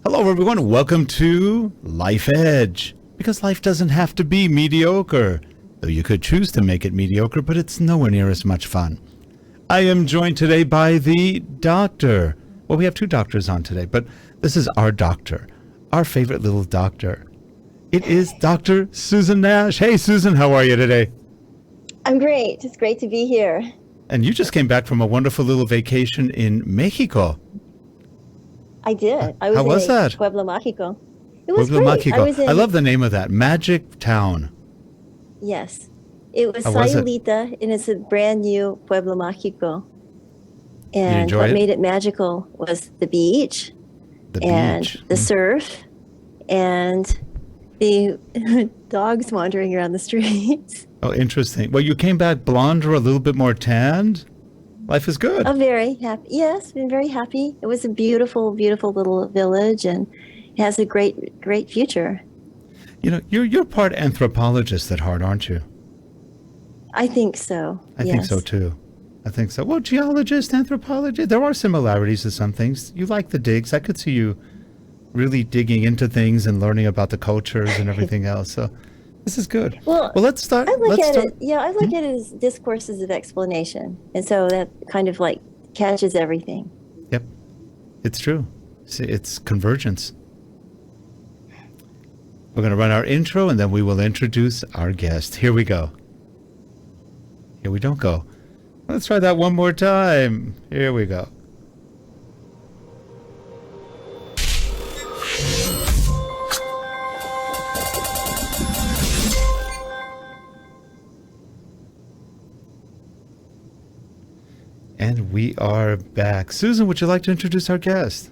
Hello, everyone. Welcome to Life Edge. Because life doesn't have to be mediocre, though you could choose to make it mediocre, but it's nowhere near as much fun. I am joined today by the doctor. Well, we have two doctors on today, but this is our doctor, our favorite little doctor. It is Dr. Susan Nash. Hey, Susan, how are you today? I'm great. It's great to be here. And you just came back from a wonderful little vacation in Mexico. I did. I was How was in that? Pueblo Mágico. It was Pueblo great. Mágico. I love the name of that. Magic Town. Yes. It was How was it? Sayulita, and it's a brand new Pueblo Mágico. And enjoy what it? made it magical was the beach and beach. the surf and the dogs wandering around the streets. Oh, interesting. Well, you came back blonde or a little bit more tanned? Life is good. I'm very happy. Yes, been very happy. It was a beautiful, beautiful little village, and it has a great, great future. You know, you're part anthropologist at heart, aren't you? I think so. I think so too. I think so. Well, geologist, anthropologist, there are similarities to some things. You like the digs. I could see you really digging into things and learning about the cultures and everything else. So this is good. Well, let's start. I look at it as discourses of explanation. And so that kind of like catches everything. Yep. It's true. It's convergence. We're going to run our intro and then we will introduce our guest. Here we go. Here we don't go. Let's try that one more time. Here we go. And we are back. Susan, would you like to introduce our guest?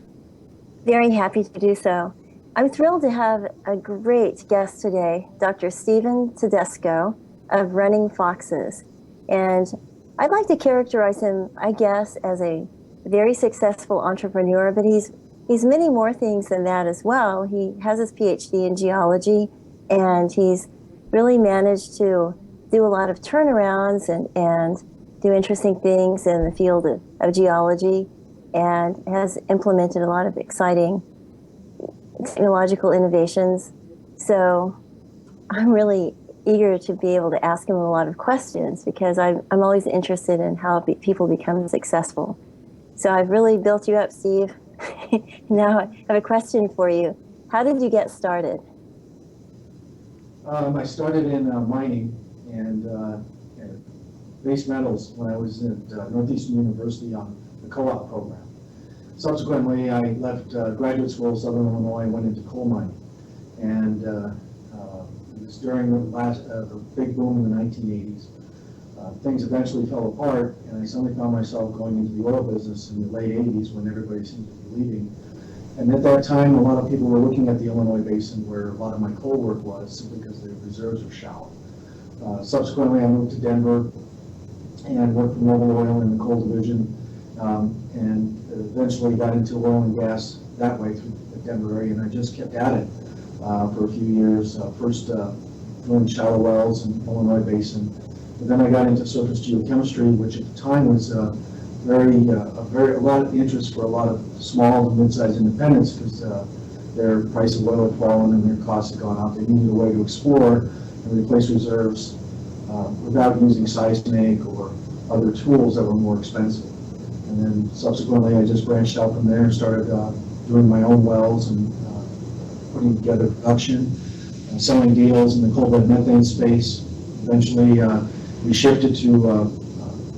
Very happy to do so. I'm thrilled to have a great guest today, Dr. Steven Tedesco of Running Foxes. And I'd like to characterize him, I guess, as a very successful entrepreneur, but he's many more things than that as well. He has his PhD in geology, and he's really managed to do a lot of turnarounds and do interesting things in the field of geology, and has implemented a lot of exciting technological innovations. So I'm really eager to be able to ask him a lot of questions because I'm always interested in how people become successful. So I've really built you up, Steve. Now I have a question for you. How did you get started? I started in mining and base metals when I was at Northeastern University on the co-op program. Subsequently, I left graduate school in Southern Illinois and went into coal mining. And it was during the big boom in the 1980s. Things eventually fell apart, and I suddenly found myself going into the oil business in the late 80s when everybody seemed to be leaving. And at that time, a lot of people were looking at the Illinois basin where a lot of my coal work was, simply because the reserves were shallow. Subsequently, I moved to Denver and worked for Mobil Oil in the coal division, and eventually got into oil and gas that way through the Denver area, and I just kept at it for a few years. First drilling shallow wells in the Illinois basin, but then I got into surface geochemistry, which at the time was a lot of interest for a lot of small and mid-sized independents because their price of oil had fallen and their costs had gone up. They needed a way to explore and replace reserves without using seismic or other tools that were more expensive. And then subsequently, I just branched out from there and started doing my own wells and putting together production, selling deals in the coal bed methane space. Eventually, we shifted to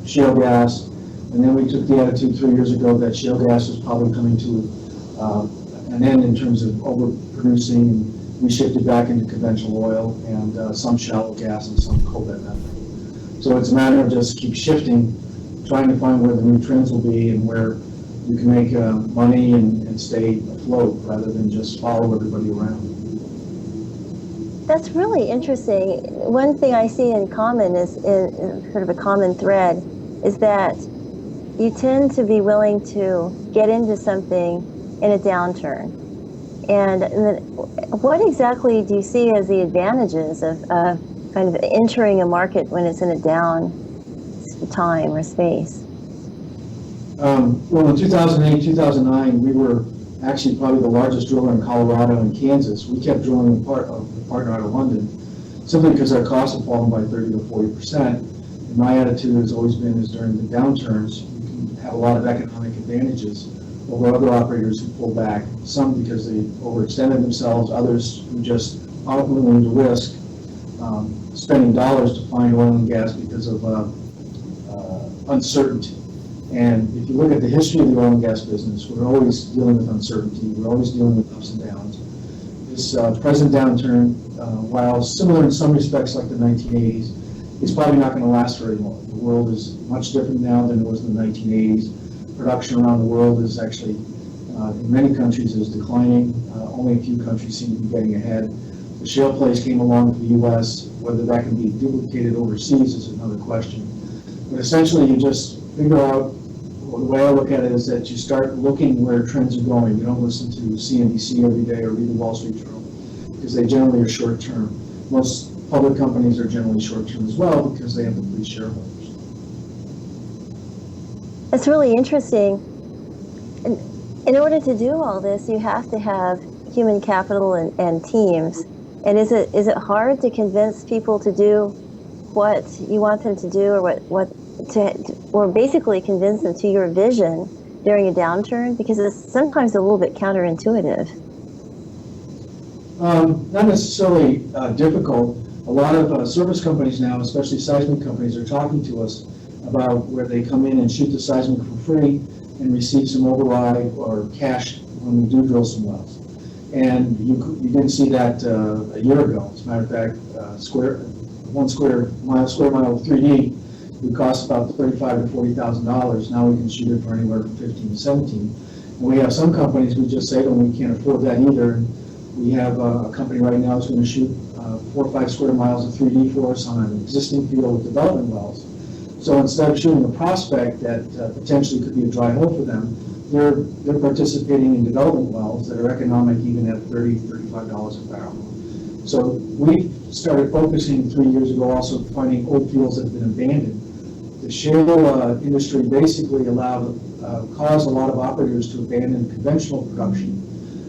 shale gas, and then we took the attitude 3 years ago that shale gas was probably coming to an end in terms of overproducing, and we shifted back into conventional oil and some shallow gas and some coal bed methane. So it's a matter of just keep shifting, trying to find where the new trends will be and where you can make money and stay afloat rather than just follow everybody around. That's really interesting. One thing I see in common is sort of a common thread is that you tend to be willing to get into something in a downturn. And what exactly do you see as the advantages of kind of entering a market when it's in a down time or space? Well, in 2008, 2009, we were actually probably the largest driller in Colorado and Kansas. We kept drilling with a partner out of London, simply because our costs have fallen by 30 to 40%. And my attitude has always been is during the downturns, you can have a lot of economic advantages over other operators who pull back, some because they overextended themselves, others who just aren't willing to risk spending dollars to find oil and gas because of uncertainty. And if you look at the history of the oil and gas business, we're always dealing with uncertainty. We're always dealing with ups and downs. This present downturn, while similar in some respects like the 1980s, is probably not going to last very long. The world is much different now than it was in the 1980s. Production around the world is actually, in many countries, is declining. Only a few countries seem to be getting ahead. The shale plays came along to the U.S. Whether that can be duplicated overseas is another question. But essentially, you just figure out, well, the way I look at it is that you start looking where trends are going. You don't listen to CNBC every day or read the Wall Street Journal, because they generally are short term. Most public companies are generally short term as well because they have the free shareholders. It's really interesting. In order to do all this, you have to have human capital and teams. And is it hard to convince people to do what you want them to do, or basically convince them to your vision during a downturn? Because it's sometimes a little bit counterintuitive. Not necessarily difficult. A lot of service companies now, especially seismic companies, are talking to us about where they come in and shoot the seismic for free and receive some override or cash when we do drill some wells. And you didn't see that a year ago. As a matter of fact, one square mile of 3D would cost about $35,000 to $40,000. Now we can shoot it for anywhere from 15 to 17. And we have some companies we just say to them, we can't afford that either. We have a company right now that's going to shoot 4 or 5 square miles of 3D for us on an existing field with development wells. So instead of shooting a prospect that potentially could be a dry hole for them, they're participating in development wells that are economic even at $30, $35 a barrel. So we started focusing 3 years ago also finding old fields that have been abandoned. The shale industry basically caused a lot of operators to abandon conventional production.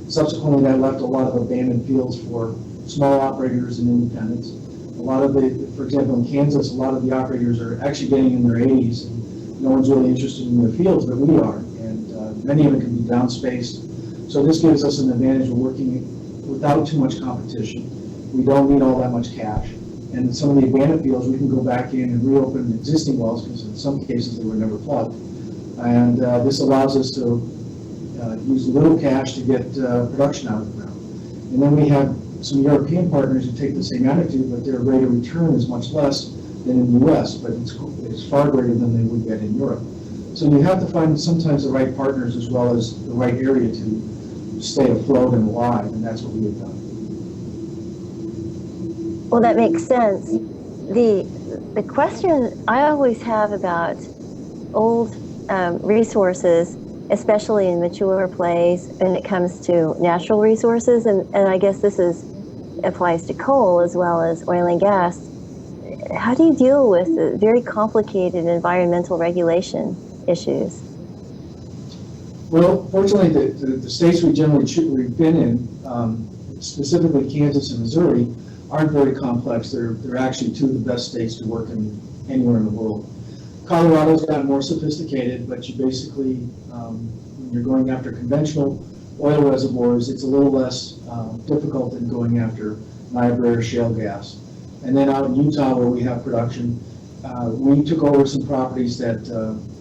Subsequently, that left a lot of abandoned fields for small operators and independents. For example, in Kansas, a lot of the operators are actually getting in their 80s, and no one's really interested in their fields, but we are. And many of them can be downspaced. So this gives us an advantage of working without too much competition. We don't need all that much cash. And in some of the abandoned fields, we can go back in and reopen existing wells, because in some cases they were never plugged. And this allows us to use little cash to get production out of the ground. And then we have some European partners who take the same attitude, but their rate of return is much less than in the US, but it's far greater than they would get in Europe. So you have to find sometimes the right partners as well as the right area to stay afloat and alive, and that's what we have done. Well, that makes sense. The question I always have about old resources, especially in mature plays when it comes to natural resources, and I guess this applies to coal as well as oil and gas. How do you deal with the very complicated environmental regulation issues? Well, fortunately, the states we've been in, specifically Kansas and Missouri, aren't very complex. They're actually two of the best states to work in anywhere in the world. Colorado's gotten more sophisticated, but you basically, when you're going after conventional oil reservoirs, it's a little less difficult than going after Niobrara shale gas. And then out in Utah, where we have production, we took over some properties that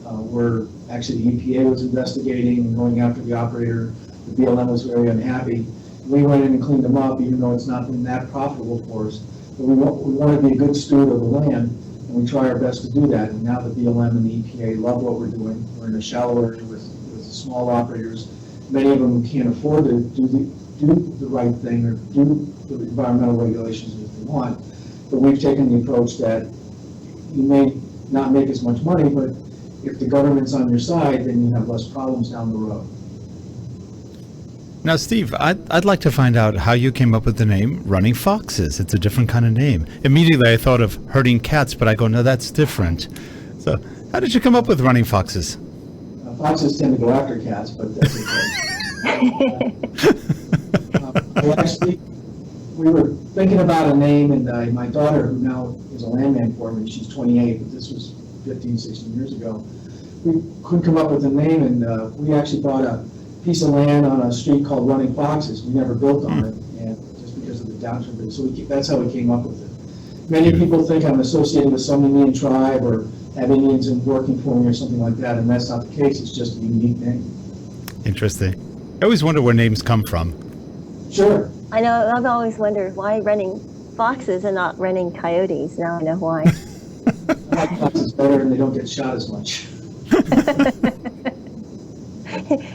were actually the EPA was investigating and going after the operator. The BLM was very unhappy. We went in and cleaned them up, even though it's not been that profitable for us. But we want to be a good steward of the land, and we try our best to do that. And now the BLM and the EPA love what we're doing. We're in a shallow area with small operators. Many of them can't afford to do the right thing or do the environmental regulations that they want. But we've taken the approach that you may not make as much money, but if the government's on your side, then you have less problems down the road. Now, Steve, I'd like to find out how you came up with the name Running Foxes. It's a different kind of name. Immediately I thought of herding cats, but I go, no, that's different. So how did you come up with Running Foxes? Foxes tend to go after cats, but that's okay. We were thinking about a name, and my daughter, who now is a landman for me, she's 28, but this was 15, 16 years ago. We couldn't come up with a name, and we actually bought a piece of land on a street called Running Foxes. We never built on it, and just because of the downturn. So that's how we came up with it. Many people think I'm associated with some Indian tribe or have Indians working for me or something like that, and that's not the case. It's just a unique name. Interesting. I always wonder where names come from. Sure. I know, I've always wondered why running foxes and not running coyotes. Now I know why. Foxes better, and they don't get shot as much.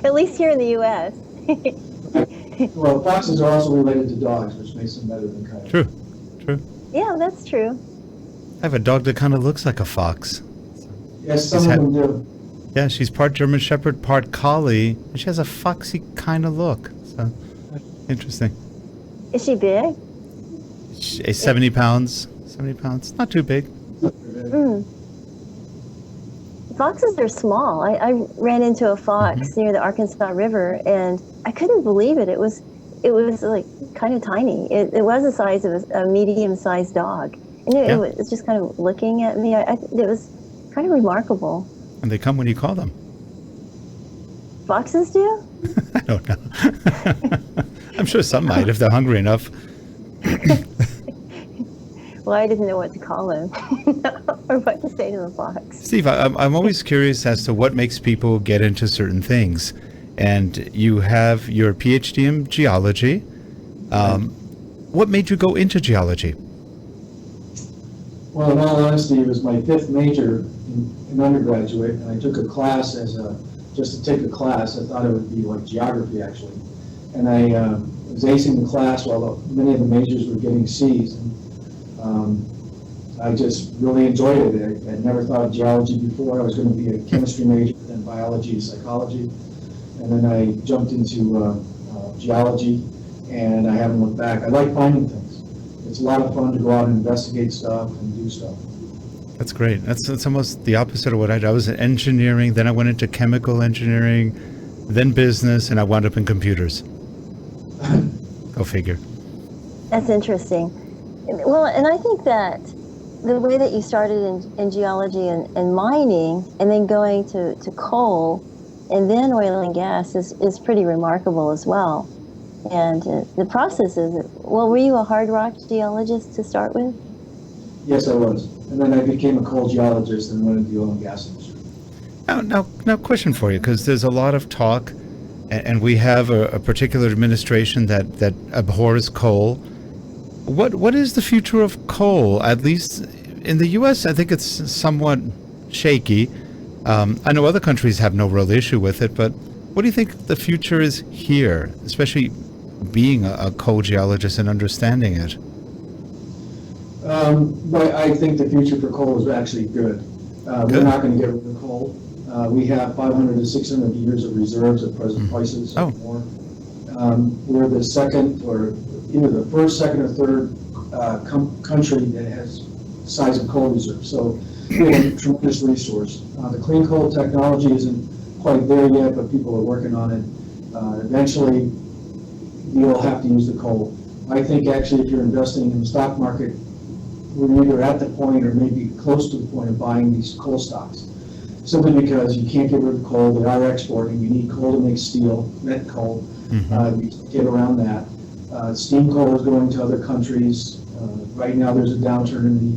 At least here in the U.S. Well, foxes are also related to dogs, which makes them better than coyotes. True. Yeah, that's true. I have a dog that kind of looks like a fox. Yes, some of them do. Yeah, she's part German Shepherd, part Collie, and she has a foxy kind of look. So, interesting. Is she big? She's 70 pounds. 70 pounds. Not too big. Mm. Foxes are small. I ran into a fox near the Arkansas River, and I couldn't believe it. It was like kind of tiny. It was the size of a medium-sized dog. And it was just kind of looking at me. It was kind of remarkable. And they come when you call them. Foxes do? I don't know. I'm sure some might if they're hungry enough. Well, I didn't know what to call him or what to say to the fox. Steve, I'm always curious as to what makes people get into certain things. And you have your PhD in geology. What made you go into geology? Well, in all honesty, it was my fifth major in undergraduate, and I took a class just to take a class. I thought it would be like geography, actually. And I was acing the class while many of the majors were getting C's. And, I just really enjoyed it. I had never thought of geology before. I was going to be a chemistry major, then biology and psychology. And then I jumped into geology, and I haven't looked back. I like finding things. It's a lot of fun to go out and investigate stuff and do stuff. That's great. That's almost the opposite of what I did. I was in engineering, then I went into chemical engineering, then business, and I wound up in computers. Go figure. That's interesting. Well, and I think that the way that you started in geology and mining, and then going to coal, and then oil and gas is pretty remarkable as well. And the process is, well, were you a hard rock geologist to start with? Yes, I was. And then I became a coal geologist and went into the oil and gas industry. Now, question for you, because there's a lot of talk, and we have a particular administration that abhors coal. What is the future of coal? At least in the U.S., I think it's somewhat shaky. I know other countries have no real issue with it, but what do you think the future is here, especially being a coal geologist and understanding it? But I think the future for coal is actually good. We're not going to get rid of coal. We have 500 to 600 years of reserves at present prices or more. We're the second, or either the first, second, or third country that has the size of coal reserves. So we have a tremendous resource. The clean coal technology isn't quite there yet, but people are working on it. Eventually, you'll have to use the coal. I think actually if you're investing in the stock market, we're either at the point or maybe close to the point of buying these coal stocks. Simply because you can't get rid of coal, they are exporting, you need coal to make steel, met coal, you can't get around that. Steam coal is going to other countries. Right now there's a downturn in the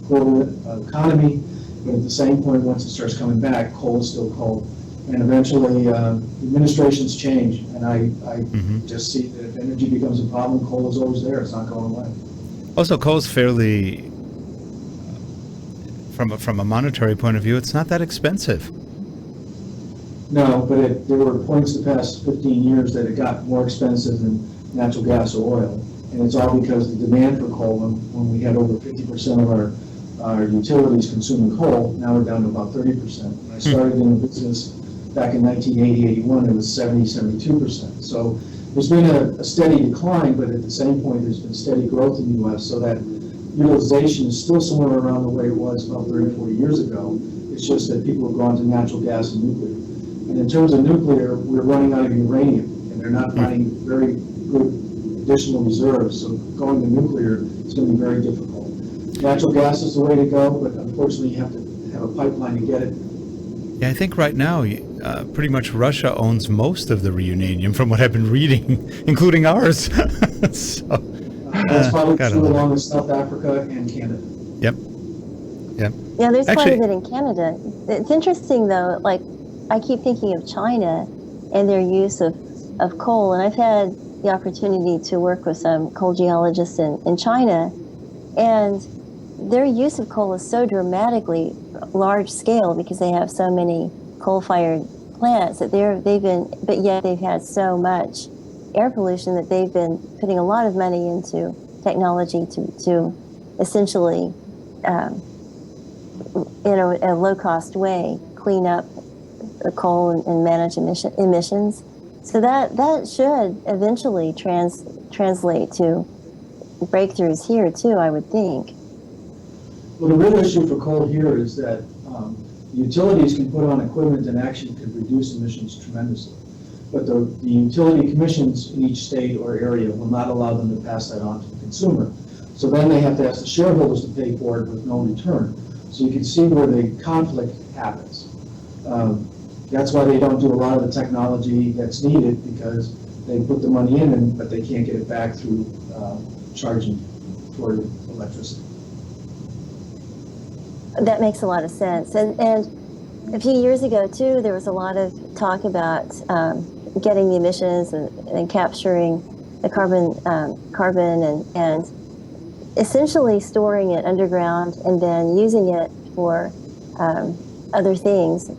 global economy, but at the same point, once it starts coming back, coal is still coal. And eventually, administrations change, and I just see that if energy becomes a problem, coal is always there, it's not going away. Also, coal's fairly, from a monetary point of view, it's not that expensive. No, but there were points the past 15 years that it got more expensive than natural gas or oil. And it's all because the demand for coal, when we had over 50% of our utilities consuming coal, now we're down to about 30%. When I started in the business back in 1980-81, it was 70-72%. So there's been a steady decline, but at the same point, there's been steady growth in the U.S. so that utilization is still somewhere around the way it was about 30, 40 years ago. It's just that people have gone to natural gas and nuclear. And in terms of nuclear, we're running out of uranium, and they're not finding very good additional reserves. So going to nuclear is going to be very difficult. Natural gas is the way to go, but unfortunately, you have to have a pipeline to get it. Yeah, I think right now, pretty much Russia owns most of the uranium, from what I've been reading, including ours. So, that's probably true along with South Africa and Canada. Yep. Yep. Yeah, there's quite Actually, a bit in Canada. It's interesting, though, like, I keep thinking of China and their use of coal, and I've had the opportunity to work with some coal geologists in China, and their use of coal is so dramatically large scale because they have so many coal-fired plants that but yet they've had so much air pollution that they've been putting a lot of money into technology to essentially, in a low-cost way, clean up the coal and manage emissions. So that should eventually translate to breakthroughs here too, I would think. Well, the real issue for coal here is that utilities can put on equipment and actually could reduce emissions tremendously. But the utility commissions in each state or area will not allow them to pass that on to the consumer. So then they have to ask the shareholders to pay for it with no return. So you can see where the conflict happens. That's why they don't do a lot of the technology that's needed, because they put the money in, but they can't get it back through charging for electricity. That makes a lot of sense. And a few years ago, too, there was a lot of talk about getting the emissions and capturing the carbon and essentially storing it underground and then using it for other things,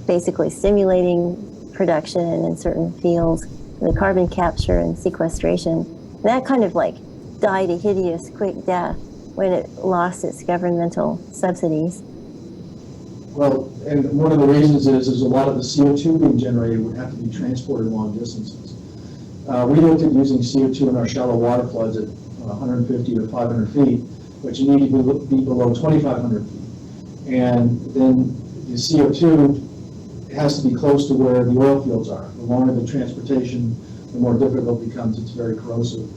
basically stimulating production in certain fields, the carbon capture and sequestration. And that kind of like died a hideous, quick death when it lost its governmental subsidies. Well, and one of the reasons is a lot of the CO2 being generated would have to be transported long distances. We looked at using CO2 in our shallow water floods at 150 or 500 feet, but you need to be below 2,500 feet. And then the CO2 has to be close to where the oil fields are. The longer the transportation, the more difficult it becomes. It's very corrosive.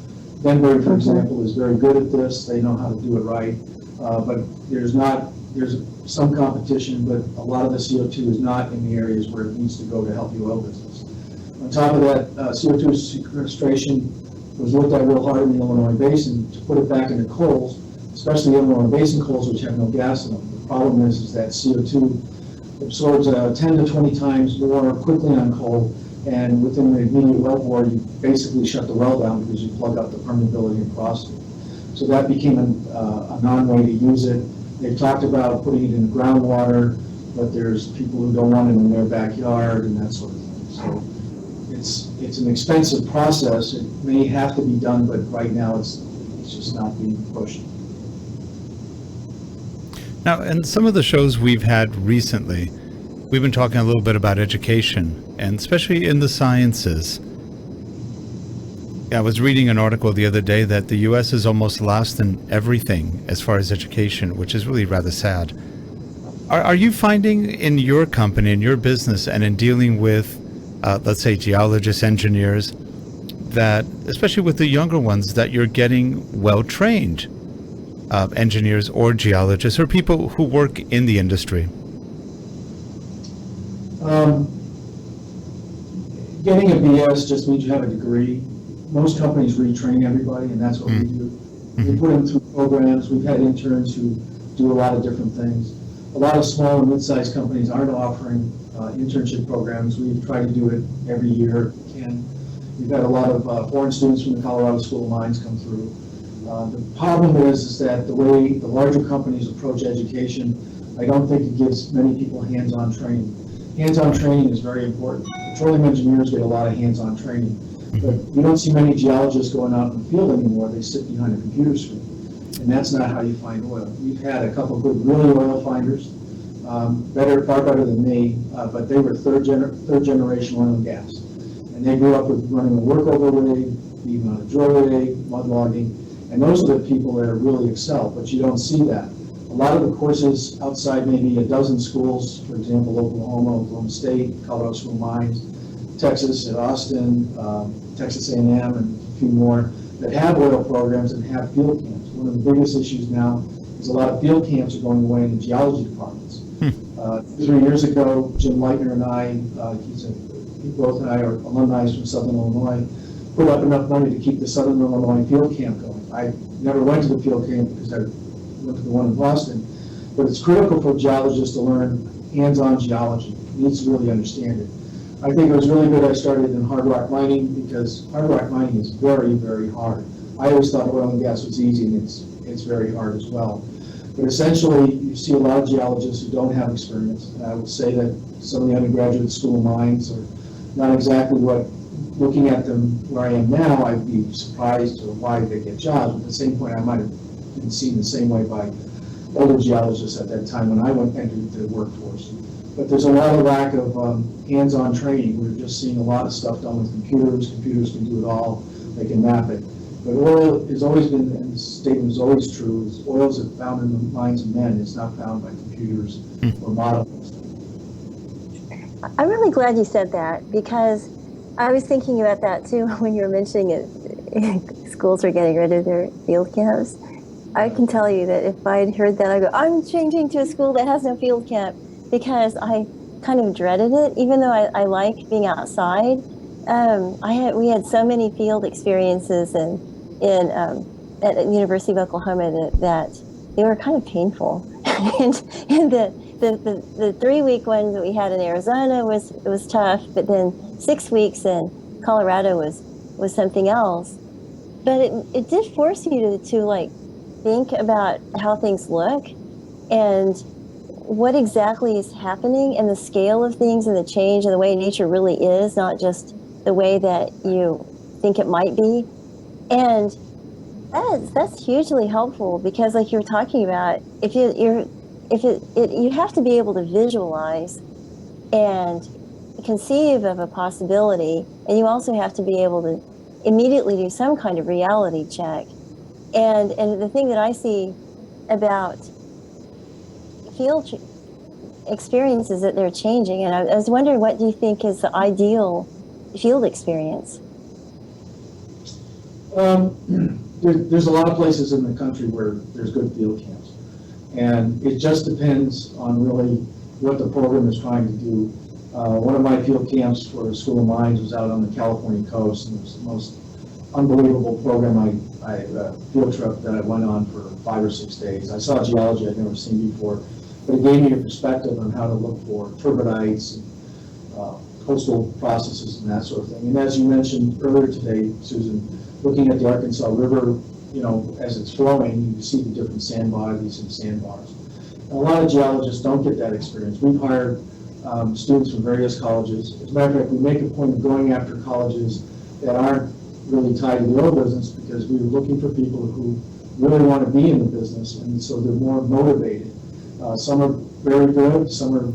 Denver, for example, is very good at this. They know how to do it right. But there's some competition, but a lot of the CO2 is not in the areas where it needs to go to help the oil business. On top of that, CO2 sequestration was looked at real hard in the Illinois Basin to put it back into coals, especially Illinois Basin coals, which have no gas in them. The problem is that CO2 absorbs 10 to 20 times more quickly on coal, and within the immediate well bore, you basically shut the well down because you plug out the permeability and porosity. So that became a non-way to use it. They've talked about putting it in groundwater, but there's people who don't want it in their backyard and that sort of thing. So it's an expensive process. It may have to be done, but right now it's just not being pushed. Now, in some of the shows we've had recently, we've been talking a little bit about education, and especially in the sciences. I was reading an article the other day that the U.S. is almost lost in everything as far as education, which is really rather sad. Are you finding in your company, in your business, and in dealing with, let's say, geologists, engineers, that, especially with the younger ones, that you're getting well-trained engineers or geologists or people who work in the industry? Getting a BS just means you have a degree. Most companies retrain everybody, and that's what we do. We put them through programs. We've had interns who do a lot of different things. A lot of small and mid-sized companies aren't offering internship programs. We try to do it every year if we can. We've had a lot of foreign students from the Colorado School of Mines come through. The problem is that the way the larger companies approach education, I don't think it gives many people hands-on training. Hands-on training is very important. Petroleum engineers get a lot of hands-on training, but you don't see many geologists going out in the field anymore. They sit behind a computer screen, and that's not how you find oil. We've had a couple of good, really oil finders, far better than me, but they were third generation oil and gas, and they grew up with running a workover rig, being on a drill rig, mud logging, and those are the people that really excel. But you don't see that. A lot of the courses outside maybe a dozen schools, for example, Oklahoma State, Colorado School of Mines, Texas at Austin, Texas A&M, and a few more that have oil programs and have field camps. One of the biggest issues now is a lot of field camps are going away in the geology departments. 3 years ago, Jim Leitner and I, both and I are alumni from Southern Illinois, put up enough money to keep the Southern Illinois field camp going. I never went to the field camp because I went to the one in Boston, but it's critical for geologists to learn hands-on geology. He needs to really understand it. I think it was really good I started in hard rock mining because hard rock mining is very, very hard. I always thought oil and gas was easy, and it's very hard as well. But essentially, you see a lot of geologists who don't have experience. And I would say that some of the undergraduate school of mines are not exactly what, looking at them where I am now, I'd be surprised to why they get jobs. But at the same point, I might have been seen the same way by older geologists at that time when I entered the workforce. But there's a lot of lack of hands-on training. We're just seeing a lot of stuff done with computers. Computers can do it all. They can map it. But oil has always been, and this statement is always true, is oil is found in the minds of men. It's not found by computers or models. I'm really glad you said that because I was thinking about that too when you were mentioning it. Schools are getting rid of their field camps. I can tell you that if I'd heard that, I'd go, I'm changing to a school that has no field camp because I kind of dreaded it, even though I like being outside. We had so many field experiences at the University of Oklahoma that they were kind of painful. and the 3-week ones that we had in Arizona was tough, but then 6 weeks in Colorado was something else. But it did force you to like think about how things look and what exactly is happening and the scale of things and the change and the way nature really is, not just the way that you think it might be. And that's hugely helpful because, like you were talking about, you have to be able to visualize and conceive of a possibility, and you also have to be able to immediately do some kind of reality check. And the thing that I see about field experiences that they're changing, and I was wondering, what do you think is the ideal field experience? There's a lot of places in the country where there's good field camps, and it just depends on really what the program is trying to do. One of my field camps for School of Mines was out on the California coast, and it was the most unbelievable program, field trip that I went on for 5 or 6 days. I saw geology I'd never seen before, but it gave me a perspective on how to look for turbidites and coastal processes and that sort of thing. And as you mentioned earlier today, Susan, looking at the Arkansas River, as it's flowing, you see the different sand bodies and sandbars. And a lot of geologists don't get that experience. We've hired students from various colleges. As a matter of fact, we make a point of going after colleges that aren't really tied to the oil business because we were looking for people who really want to be in the business, and so they're more motivated. Some are very good, some are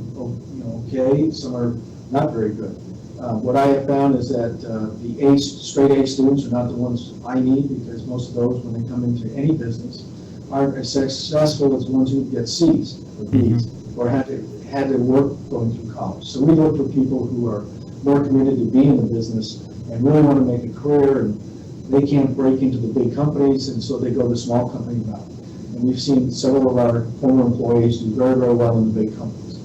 okay, some are not very good. What I have found is that the straight A students are not the ones I need, because most of those, when they come into any business, aren't as successful as the ones who get C's or B's or had to work going through college. So we look for people who are more committed to being in the business and really want to make a career, and they can't break into the big companies, and so they go the small company route. And we've seen several of our former employees do very, very well in the big companies.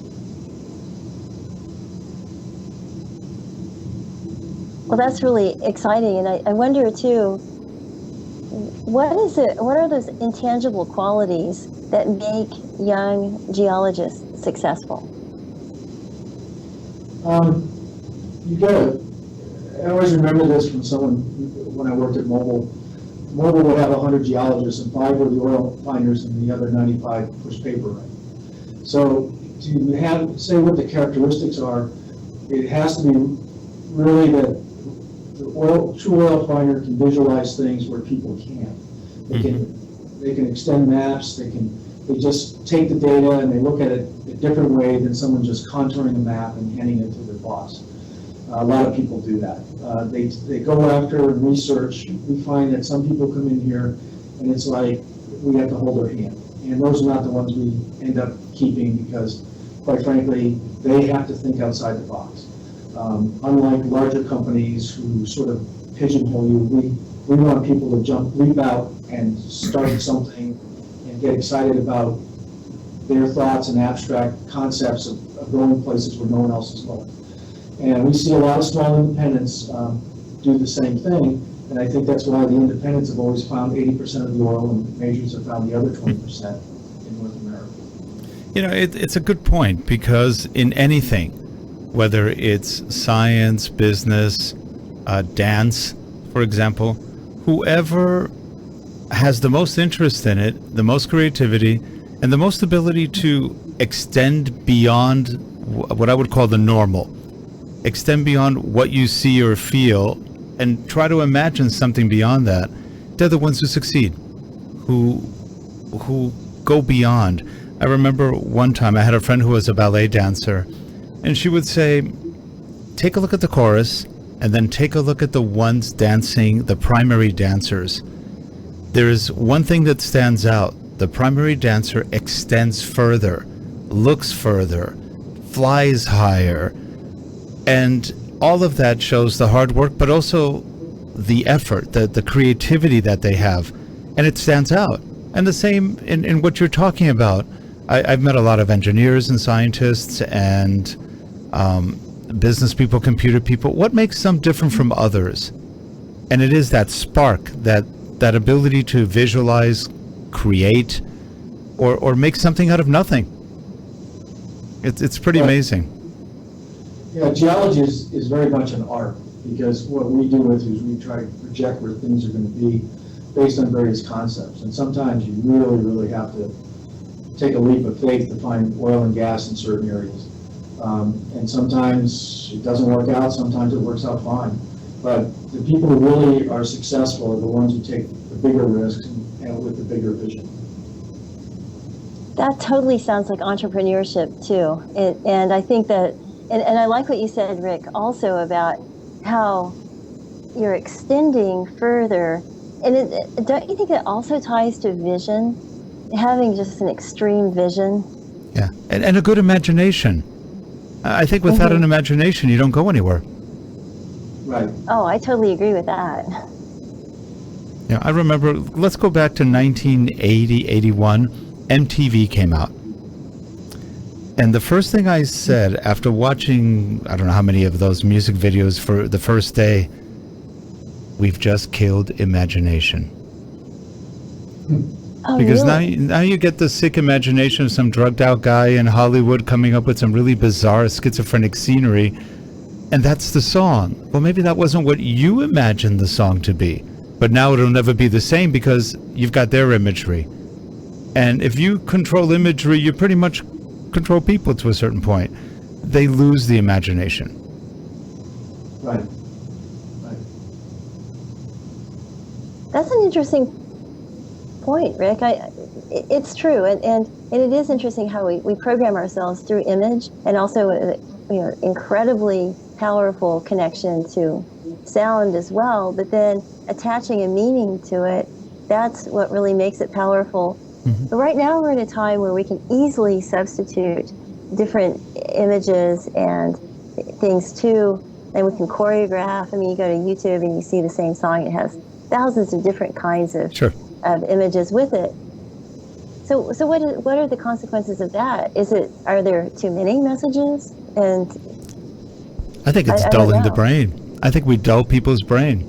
Well, that's really exciting, and I wonder too, what are those intangible qualities that make young geologists successful? I always remember this from someone when I worked at Mobil. Mobil would have 100 geologists, and 5 were the oil finders, and the other 95 pushed paper right. So to say what the characteristics are, it has to be really that the true oil finder can visualize things where people can't. They can extend maps. They just take the data and they look at it a different way than someone just contouring a map and handing it to their boss. A lot of people do that. They go after and research. We find that some people come in here and it's like we have to hold their hand. And those are not the ones we end up keeping because, quite frankly, they have to think outside the box. Unlike larger companies who sort of pigeonhole you, we want people to leap out and start something and get excited about their thoughts and abstract concepts of going places where no one else is going. And we see a lot of small independents do the same thing, and I think that's why the independents have always found 80% of the oil and majors have found the other 20% in North America. You know, it's a good point, because in anything, whether it's science, business, dance, for example, whoever has the most interest in it, the most creativity, and the most ability to extend beyond what I would call the normal, extend beyond what you see or feel, and try to imagine something beyond that, they're the ones who succeed, who go beyond. I remember one time I had a friend who was a ballet dancer, and she would say, take a look at the chorus, and then take a look at the ones dancing, the primary dancers. There's one thing that stands out. The primary dancer extends further, looks further, flies higher, and all of that shows the hard work, but also the effort, the creativity that they have, and it stands out. And the same in what you're talking about. I've met a lot of engineers and scientists and business people, computer people. What makes some different from others? And it is that spark, that ability to visualize, create, or make something out of nothing. It's pretty amazing. Yeah, geology is very much an art, because what we do is we try to project where things are going to be based on various concepts. And sometimes you really, really have to take a leap of faith to find oil and gas in certain areas. And sometimes it doesn't work out, sometimes it works out fine. But the people who really are successful are the ones who take the bigger risks and with the bigger vision. That totally sounds like entrepreneurship too. And I think that, and I like what you said, Rick, also about how you're extending further. And don't you think it also ties to vision? Having just an extreme vision. Yeah, and a good imagination. I think without an imagination, you don't go anywhere. Right. Oh, I totally agree with that. Yeah, I remember, let's go back to 1980, 81, MTV came out. And the first thing I said after watching, I don't know how many of those music videos for the first day, we've just killed imagination. Oh, Because really? now you get the sick imagination of some drugged out guy in Hollywood coming up with some really bizarre schizophrenic scenery, and that's the song. Well, maybe that wasn't what you imagined the song to be, but now it'll never be the same because you've got their imagery. And if you control imagery, you pretty much control people to a certain point. They lose the imagination. Right. Right. That's an interesting point, Rick. It's true, and it is interesting how we program ourselves through image, and also incredibly powerful connection to sound as well, but then attaching a meaning to it, that's what really makes it powerful. Mm-hmm. But right now we're in a time where we can easily substitute different images and things too, and we can choreograph. I mean, you go to YouTube and you see the same song, it has thousands of different kinds of of images with it. So what are the consequences of that? Are there too many messages? And I think it's dulling the brain. I think we dull people's brain.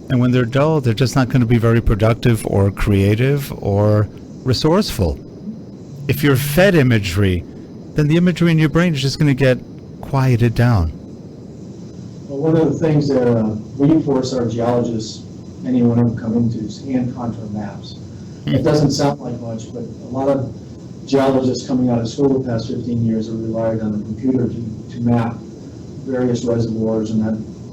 And when they're dull, they're just not going to be very productive or creative or resourceful. If you're fed imagery, then the imagery in your brain is just going to get quieted down. Well, one of the things that we force our geologists, anyone who come into, is hand contour maps. It doesn't sound like much, but a lot of geologists coming out of school the past 15 years have relied on a computer to map various reservoirs and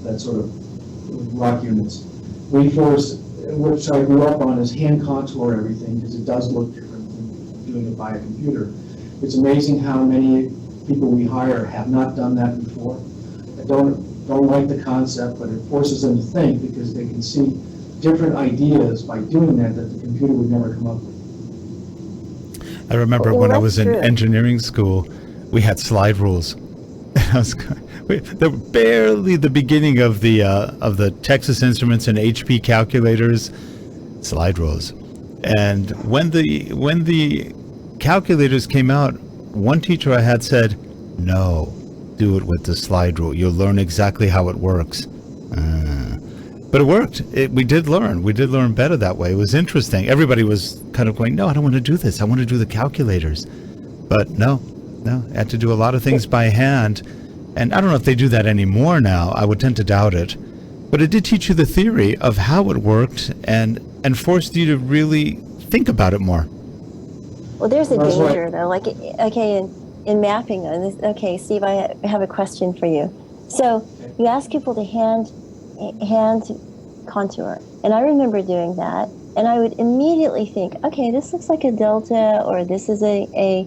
that sort of rock units. We force, which I grew up on, is hand contour everything because it does look different than doing it by a computer. It's amazing how many people we hire have not done that before. I don't like the concept, but it forces them to think because they can see different ideas by doing that the computer would never come up with. I remember Well, when I that's was in true. engineering school, we had slide rules. They were barely the beginning of the Texas Instruments and HP calculators, slide rules. And when the calculators came out, one teacher I had said, "No, do it with the slide rule. You'll learn exactly how it works." But it worked. We did learn. We did learn better that way. It was interesting. Everybody was kind of going, "No, I don't want to do this. I want to do the calculators." But no, I had to do a lot of things by hand. And I don't know if they do that anymore now. I would tend to doubt it. But it did teach you the theory of how it worked and forced you to really think about it more. Well, there's a That's danger, right. though. Like, okay, in mapping, okay, Steve, I have a question for you. So you ask people to hand contour, and I remember doing that, and I would immediately think, okay, this looks like a delta, or this is a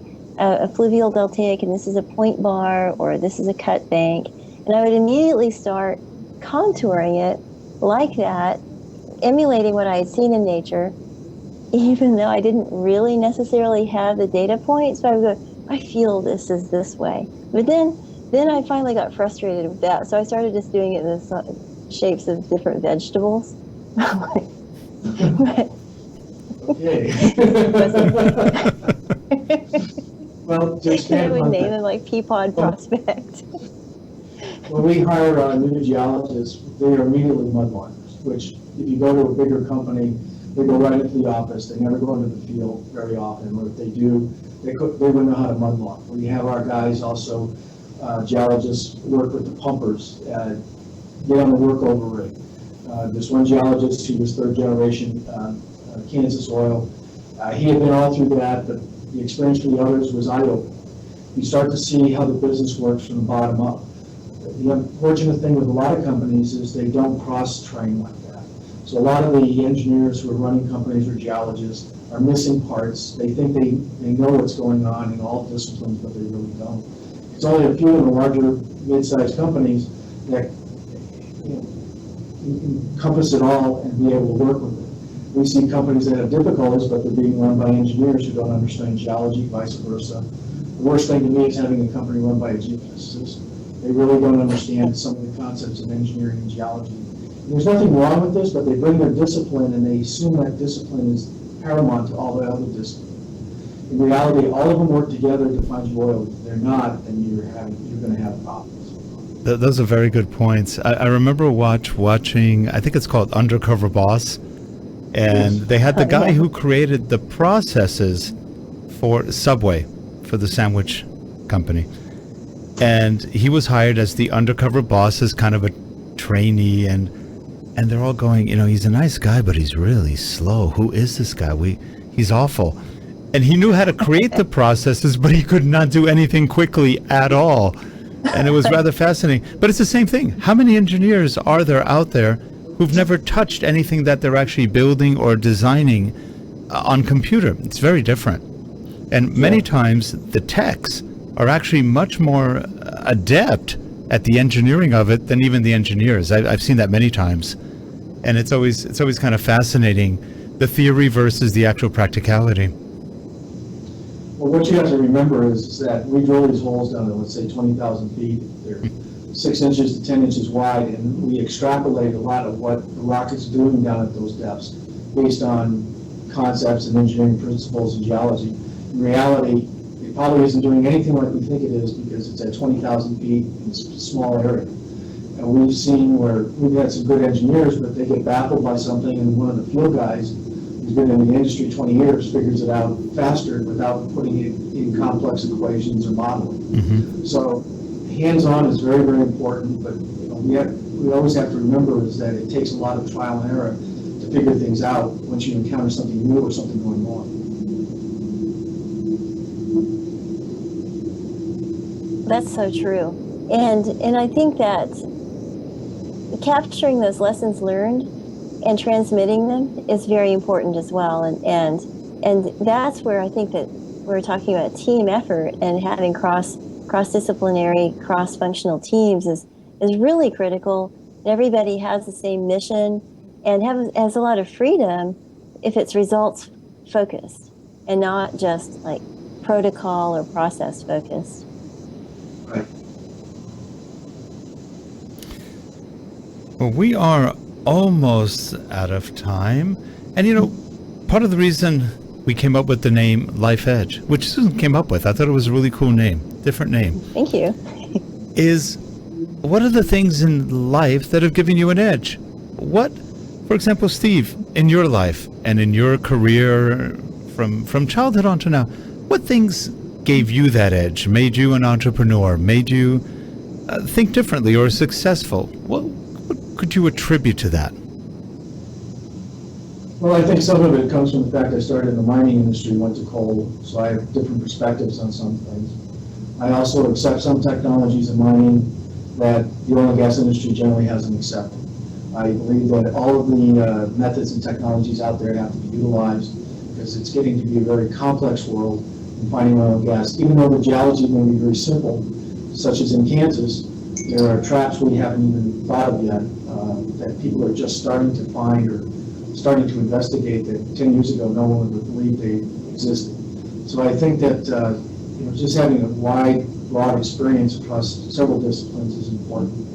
fluvial deltaic, and this is a point bar, or this is a cut bank, and I would immediately start contouring it like that, emulating what I had seen in nature, even though I didn't really necessarily have the data points. But I would go, I feel this is this way. But then I finally got frustrated with that, so I started just doing it in the shapes of different vegetables. Okay. Well, to I expand would on name that, them like Peapod Prospect. when we hire new geologists, they are immediately mudliners, which if you go to a bigger company, they go right into the office. They never go into the field very often, or if they do, they wouldn't know how to mudline. We have our guys also, geologists, work with the pumpers, get on the workover rig. There's one geologist who was third generation Kansas oil. He had been all through that, but the experience for the others was eye-opening. You start to see how the business works from the bottom up. The unfortunate thing with a lot of companies is they don't cross-train like that. So a lot of the engineers who are running companies or geologists are missing parts. They think they know what's going on in all disciplines, but they really don't. It's only a few of the larger mid-sized companies that encompass it all and be able to work with it. We see companies that have difficulties, but they're being run by engineers who don't understand geology, vice versa. The worst thing to me is having a company run by a geophysicist. They really don't understand some of the concepts of engineering and geology. And there's nothing wrong with this, but they bring their discipline and they assume that discipline is paramount to all the other disciplines. In reality, all of them work together to find you oil. If they're not, then you're going to have problems. Those are very good points. I remember watching, I think it's called Undercover Boss, and they had the guy who created the processes for Subway, for the sandwich company. And he was hired as the undercover boss, as kind of a trainee, and they're all going, he's a nice guy, but he's really slow. Who is this guy? He's awful. And he knew how to create the processes, but he could not do anything quickly at all. And it was rather fascinating. But it's the same thing. How many engineers are there out there who've never touched anything that they're actually building or designing on computer? It's very different. And many times the techs are actually much more adept at the engineering of it than even the engineers. I've seen that many times. And it's always kind of fascinating, the theory versus the actual practicality. Well, what you have to remember is that we drill these holes down to, let's say, 20,000 feet. They're 6 inches to 10 inches wide, and we extrapolate a lot of what the rock is doing down at those depths based on concepts and engineering principles and geology. In reality, it probably isn't doing anything like we think it is because it's at 20,000 feet in a small area. And we've seen where we've had some good engineers, but they get baffled by something, and one of the field guys who's been in the industry 20 years figures it out faster without putting it in complex equations or modeling. Mm-hmm. So hands-on is very, very important, but we always have to remember is that it takes a lot of trial and error to figure things out once you encounter something new or something going wrong. That's so true. And I think that capturing those lessons learned and transmitting them is very important as well. And that's where I think that we're talking about team effort and having cross-disciplinary, cross-functional teams is really critical. Everybody has the same mission and has a lot of freedom if it's results focused. and not just like protocol or process focused. Right. Well, we are almost out of time. And part of the reason we came up with the name Life Edge, which Susan came up with, I thought it was a really cool name, different name, Thank you. is what are the things in life that have given you an edge? What, for example, Steve, in your life and in your career from childhood on to now, what things gave you that edge, made you an entrepreneur, made you think differently or successful? What could you attribute to that? Well, I think some of it comes from the fact I started in the mining industry, went to coal, so I have different perspectives on some things. I also accept some technologies in mining that the oil and gas industry generally hasn't accepted. I believe that all of the methods and technologies out there have to be utilized because it's getting to be a very complex world in finding oil and gas. Even though the geology may be very simple, such as in Kansas, there are traps we haven't even thought of yet that people are just starting to find or starting to investigate that 10 years ago no one would believe they existed. So I think that just having a wide, broad experience across several disciplines is important.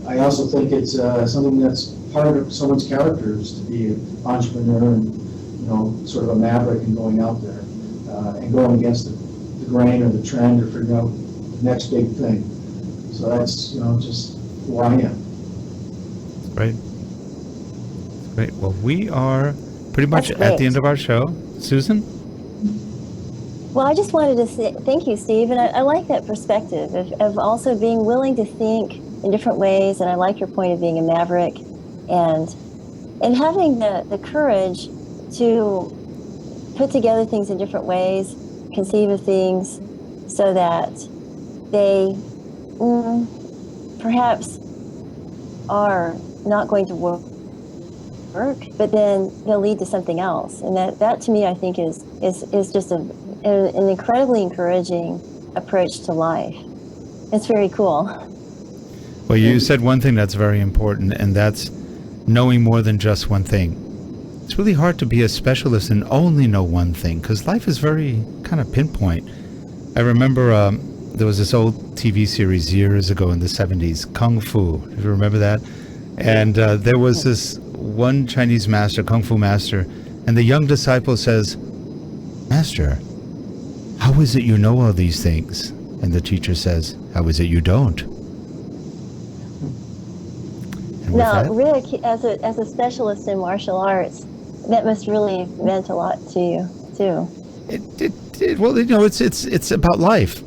I also think it's something that's part of someone's character is to be an entrepreneur and sort of a maverick and going out there and going against the grain or the trend or figuring out the next big thing. So that's just who I am. Great. Great. Well, we are pretty much at the end of our show. Susan? Well, I just wanted to say thank you, Steve, and I like that perspective of also being willing to think in different ways, and I like your point of being a maverick and having the courage to put together things in different ways, conceive of things so that they perhaps are not going to work, but then they'll lead to something else. And that to me, I think is just an incredibly encouraging approach to life. It's very cool. Well, you said one thing that's very important, and that's knowing more than just one thing. It's really hard to be a specialist and only know one thing, because life is very kind of pinpoint. I remember there was this old TV series years ago in the 70s, Kung Fu. Do you remember that? And there was this one Chinese master, Kung Fu master, and the young disciple says, "Master, how is it you know all these things?" And the teacher says, "How is it you don't?" Now, Rick, as a specialist in martial arts, that must really have meant a lot to you, too. Well, it's about life.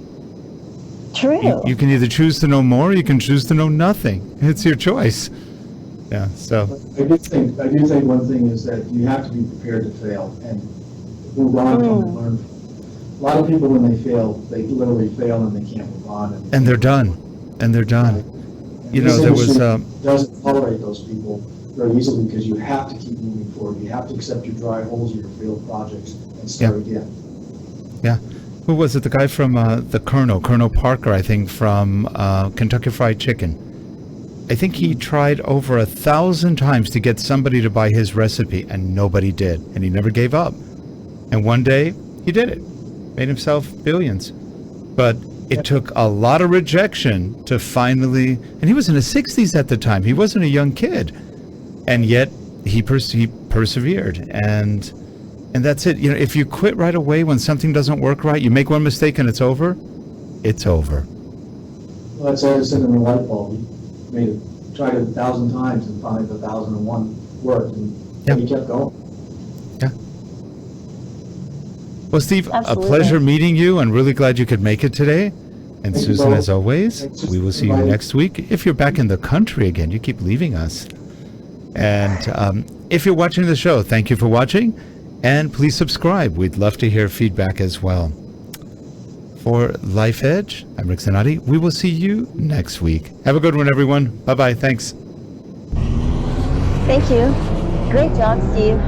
True. You can either choose to know more, or you can choose to know nothing. It's your choice. Yeah. So. I do think one thing is that you have to be prepared to fail and move on from and learn. A lot of people, when they fail, they literally fail and they can't move on. And they're done. There was doesn't tolerate those people very easily because you have to keep moving forward. You have to accept your dry holes, your failed projects, and start again. Yeah. Who was it? The guy from Colonel Parker, I think, from Kentucky Fried Chicken. I think he tried over 1,000 times to get somebody to buy his recipe, and nobody did. And he never gave up. And one day, he did it. Made himself billions. But it took a lot of rejection to finally, and he was in his 60s at the time. He wasn't a young kid. And yet, he persevered. And that's it. If you quit right away when something doesn't work right, you make one mistake and it's over, it's over. Well, that's Edison and the light bulb. He tried it 1,000 times and finally the 1,001 worked, and he kept going. Yeah. Well, Steve, Absolutely. A pleasure meeting you, and really glad you could make it today. And Thank Susan, you as always, we will see you next week. If you're back in the country again, you keep leaving us. And if you're watching the show, thank you for watching. And please subscribe. We'd love to hear feedback as well. For Life Edge, I'm Rick Zanotti. We will see you next week. Have a good one, everyone. Bye-bye. Thanks. Thank you. Great job, Steve.